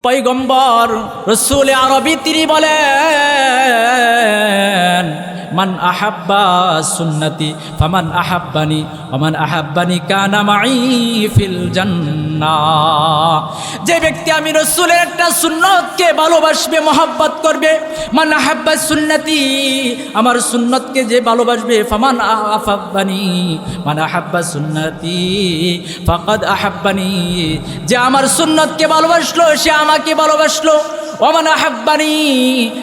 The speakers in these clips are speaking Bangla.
পয়গম্বর রাসূল আরবি তিনি বলেন, মান আহাব্বা সুন্নতি ফামান আহাব্বানি ওমান আহাব্বানি কানা মাই ফিল জান্নাহ। যে ব্যক্তি আমি রাসূলের একটা সুন্নতকে ভালোবাসবে, মহব্বত করবে, মান আহাব্বা সুন্নতি, আমার সুন্নতকে যে ভালোবাসবে, ফামান আহাব্বানি মান আহাব্বা সুন্নতি ফাকাদ আহাব্বানি, যে আমার সুন্নতকে ভালোবাসলো সে আমাকে ভালোবাসলো, ওমান আহাব্বানি,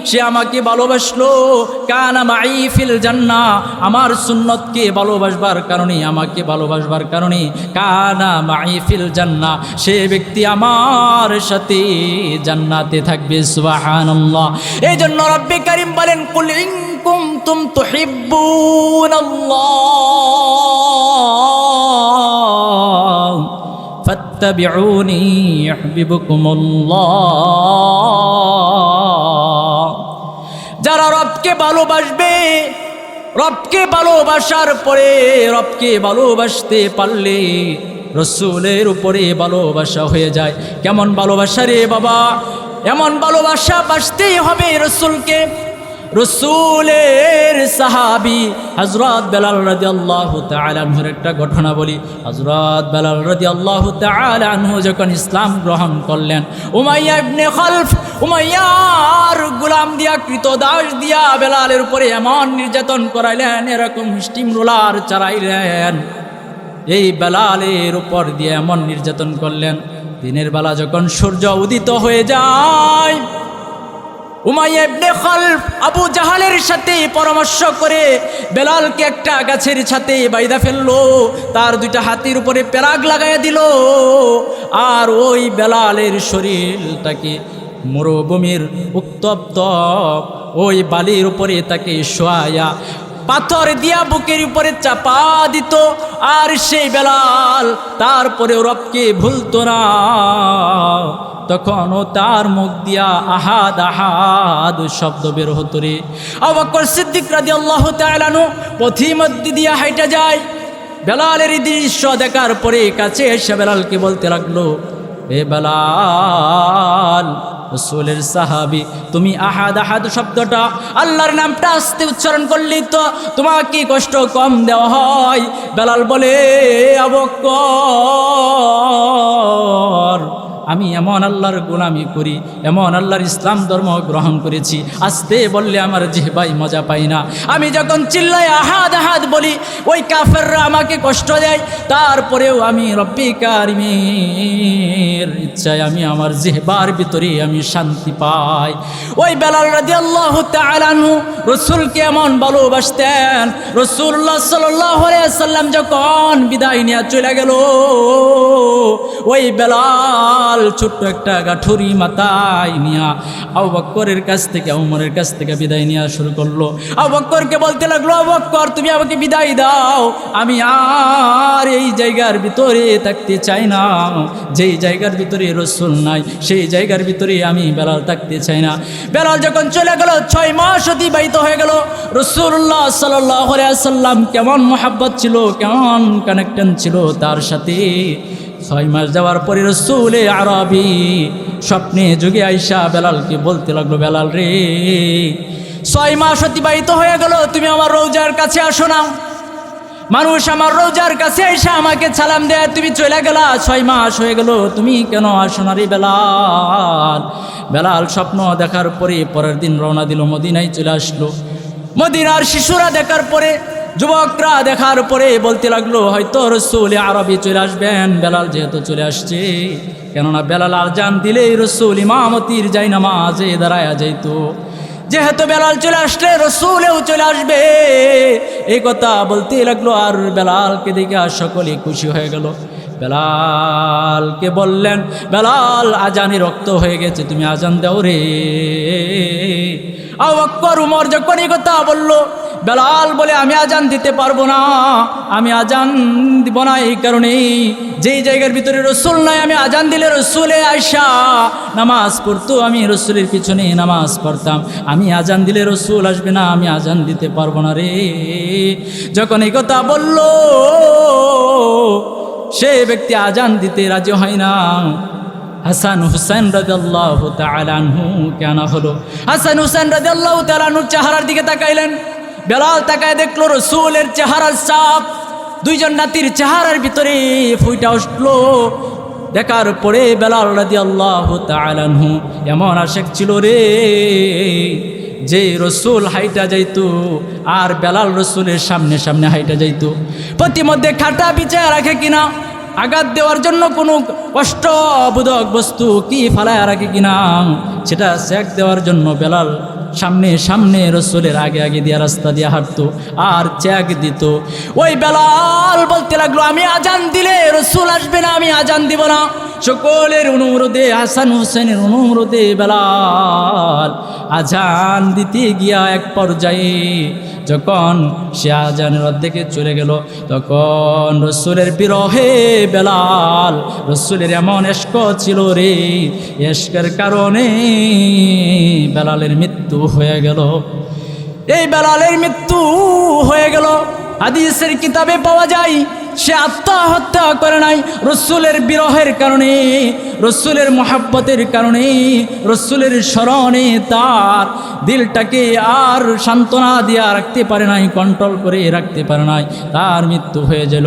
সে আমাকে ভালোবাসলো, কানা মাই ফিল জান্নাহ, আমার সুন্নতকে ভালোবাসবার কারণে, আমাকে ভালোবাসবার কারণে, কানা মাই ফিল জান্নাহ, সে ব্যক্তি আমার সাথে জান্নাতে থাকবে। সুবহানাল্লাহ। এই জন্য রব্বে কারীম বলেন, কুল ইন কুনতুম তুহিব্বুনাল্লাহ ফাত্তাবিউনি ইউহিব্বুকুমুল্লাহ। যারা রবকে ভালোবাসবে, রবকে ভালোবাসার পরে, রবকে ভালোবাসতে পারলে রসুলের উপরে ভালোবাসা হয়ে যায়। কেমন ভালোবাসা রে বাবা? এমন ভালোবাসা বাসতেই হবে রসুলকে। রসুলের সাহাবী হযরত বেলাল রাদিয়াল্লাহু তাআলা আনহুর একটা ঘটনা বলি। হযরত বেলাল রাদিয়াল্লাহু তাআলা আনহু যখন ইসলাম গ্রহণ করলেন, উমাইয়া ইবনে খালফ, উমাইয়ার গোলাম দিয়া, কৃতদাস দিয়া বেলালের উপরে এমন নির্যাতন করাইলেন, এরকম স্টিম রোলার চালাইলেন, এই বেলালের উপর দিয়ে এমন নির্যাতন করলেন। দিনের বেলা যখন সূর্য উদিত হয়ে যায়, উমাইয়া ইবনে খালফ আবু জাহালের সাথে পরামর্শ করে বেলালকে একটা গাছের ছাতে বাইধা ফেললো, তার দুইটা হাতের উপরে পেরাগ লাগাইয়া দিল, আর ওই বেলালের শরীরটাকে মরুভূমির উত্তপ্ত ওই বালির উপরে তাকে শোয়ায়া পাথর দিয়া বুকের উপরে চাপা দিত। আর সেই বেলাল তারপরে রবকে ভুলতো না, তখন ও তার মুখ দিয়া আহাদ আহাদ শব্দ বের হতো রে। আবু বকর সিদ্দিক রাদিয়াল্লাহু তাআলা আনহু পথিমধ্যে দিয়া হাইটা যায়, বেলালের এই দৃশ্য দেখার পরে কাছে এসে বেলালকে বলতে লাগলো, এ বেলাল, রাসূলের সাহাবী, তুমি আহাদ আহাদ শব্দটা, আল্লাহর নামটা আস্তে উচ্চারণ করলেই তো তোমাকে কষ্ট কম দেওয়া হয়। বেলাল বলে, আবু বকর, আমি এমন আল্লাহর গোলামি করি, এমন আল্লাহর ইসলাম ধর্ম গ্রহণ করেছি, আস্তে বললে আমার জিহ্বাই মজা পাই না। আমি যখন চিল্লাই আহাদ আহাদ বলি, ওই কাফেররা আমাকে কষ্ট দেয়, তারপরেও আমি রব্বি কারিমের ইচ্ছায় আমি আমার জিহ্বার ভিতরে আমি শান্তি পাই। ওই বেলাল রাদিয়াল্লাহু তাআলা আনহু রাসূলকে এমন ভালোবাসতেন, রাসূলুল্লাহ সাল্লাল্লাহু আলাইহি ওয়াসাল্লাম যখন বিদায় নিয়ে চলে গেল, ওই বেলাল ছোট্ট একটা গাঠুরি মাথায় নিয়া আবু বকরের কাছ থেকে, ওমরের কাছ থেকে বিদায় নেওয়া শুরু করলো। আবু বকরকে বলতে লাগলো, আবু বকর, তুমি আমাকে বিদায় দাও, আমি আর এই জায়গার ভিতরে থাকতে চাই না, যেই জায়গার ভিতরে রাসূল নাই সেই জায়গার ভিতরে আমি বেলাল থাকতে চাই না। বেলাল যখন চলে গেল, 6 মাস অতিবাহিত হয়ে গেল। রাসূলুল্লাহ সাল্লাল্লাহু আলাইহি ওয়াসাল্লাম কেমন মহব্বত ছিল, কেমন কানেকশন ছিল তার সাথে। 6 মাস যাওয়ার পরে রাসূল আরবি স্বপ্নে যুগে আইসা বেলালকে বলতে লাগলো, বেলাল রে, 6 মাস অতিবাহিত হয়ে গেল, তুমি আমার রওজার কাছে আসো না। মানুষ আমার রওজার কাছে আইসা আমাকে সালাম দেয়, তুমি চলে গেলা, 6 মাস হয়ে গেল, তুমি কেন আসো না রে বেলাল? বেলাল স্বপ্ন দেখার পরে পরের দিন রওনা দিল, মদিনায় চলে আসলো। মদিনার শিশুরা দেখার পরে, যুবকরা দেখার পরে বলতে লাগলো, হয়তো রাসূল আরবি চলে আসবেন। বেলাল যেহেতু চলে আসছে, কেননা বেলাল আজান দিলেই রাসূল ইমামতির যাই নামাজে দাঁড়ায়া যাইত, যেহেতু বেলাল চলে আসলে রাসূলও চলে আসবে, এই কথা বলতে লাগলো। আর বেলালকে দেখে সকলে খুশি হয়ে গেল। বেলালকে বললেন, বেলাল, আজানে রক্ত হয়ে গেছে, তুমি আজান দাও রে। আবু বকর, উমর যখন এই কথা বললো, বেলাল বলে, আমি আজান দিতে পারবো না, আমি আজান দিব না এই কারণেই, যেই জায়গার ভিতরে রাসূল নাই, আমি আজান দিলে রাসূলে আয়েশা নামাজ পড়তো, আমি রাসূলের পিছনে নামাজ পড়তাম, আমি আজান দিলে রাসূল আসবে না, আমি আজান দিতে পারবো না রে। যখন এই কথা বললো, সে ব্যক্তি আজান দিতে রাজি হয় না। হাসান হুসাইন রাদিয়াল্লাহু তাআলা আনহুকে আনা হলো। হাসান হুসাইন রাদিয়াল্লাহু তাআলা আনহুর চেহারার দিকে তাকাইলেন। বেলাল তাকায় দেখলো রাসূলের চেহারার ছাপ দুইজন নাতির চেহারার ভিতরে ফুইটা উঠলো। দেখার পরে বেলাল রাদিয়াল্লাহু তাআলা আনহু এমন আশেক ছিল রে, যে রসুল হাইটা যাইতো আর বেলাল রসুলের সামনে সামনে হাইটা যাইতো। প্রতিমধ্যে খাটা বিছায় রাখে কিনা, আঘাত দেওয়ার জন্য কোনো কষ্টবোধক বস্তু কি ফালায় রাখে কিনা, সেটা চেক দেওয়ার জন্য বেলাল সামনে সামনে রসুলের আগে আগে দিয়া রাস্তা দিয়ে হাঁটতো আর চেক দিত। ওই বেলাল বলতে লাগলো, আমি আজান দিলে রসুল আসবে না, আমি আজান দিব না। সকলের অনুরোধে, হাসান হুসেনের অনুরোধে বেলাল আজান দিতে গিয়া এক পর্যায়ে যখন সে আজানের অর্ধেকে চলে গেল, তখন রসুলের বিরহে বেলাল, রসুলের এমন এশক ছিল রে, এশকের কারণে বেলালের মৃত্যু হয়ে গেল। এই বেলালের মৃত্যু হয়ে গেল। হাদিসের কিতাবে পাওয়া যায় সে আত্মহত্যা করে নাই, রসুলের বিরহের কারণে, রসুলের মহাব্বতের কারণে, রসুলের স্মরণে তার দিলটাকে আর সান্ত্বনা দিয়া রাখতে পারে নাই, কন্ট্রোল করে রাখতে পারে নাই, তার মৃত্যু হয়ে গেল।